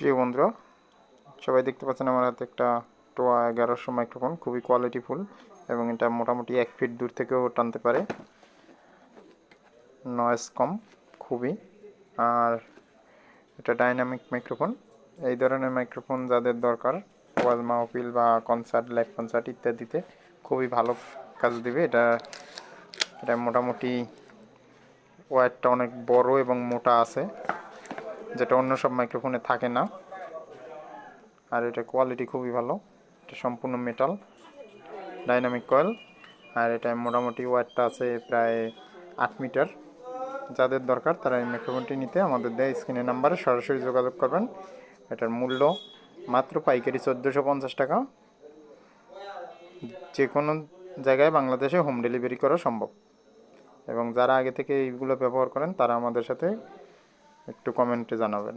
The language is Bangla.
প্রিয় বন্ধুরা, সবাই দেখতে পাচ্ছেন আমার হাতে একটা টোয়া 1100 মাইক্রোফোন, খুবই কোয়ালিটিফুল এবং এটা মোটামুটি 1 ফিট দূর থেকেও টানতে পারে, নয়েজ কম খুবই। আর এটা ডাইনামিক মাইক্রোফোন। এই ধরনের মাইক্রোফোন যাদের দরকার ওয়াজ মাহফিল বা কনসার্ট, লাইভ কনসার্ট ইত্যাদিতে খুবই ভালো কাজ দিবে। এটা মোটামুটি ওয়্যারটা অনেক বড় এবং মোটা আছে, যেটা অন্য সব মাইক্রোফোনে থাকে না। আর এটা কোয়ালিটি খুবই ভালো। এটা সম্পূর্ণ মেটাল, ডাইনামিক কয়েল। আর এটা মোটামুটি ওয়াটটা আছে প্রায় 8 মিটার। যাদের দরকার তারা এই মাইক্রোফোনটি নিতে আমাদের দেয় স্ক্রিনে নাম্বারে সরাসরি যোগাযোগ করবেন। এটার মূল্য মাত্র পাইকারি 1450 টাকা। যে কোনো জায়গায় বাংলাদেশে হোম ডেলিভারি করা সম্ভব। এবং যারা আগে থেকে এইগুলো ব্যবহার করেন তারা আমাদের সাথে একটু কমেন্টে জানাবেন।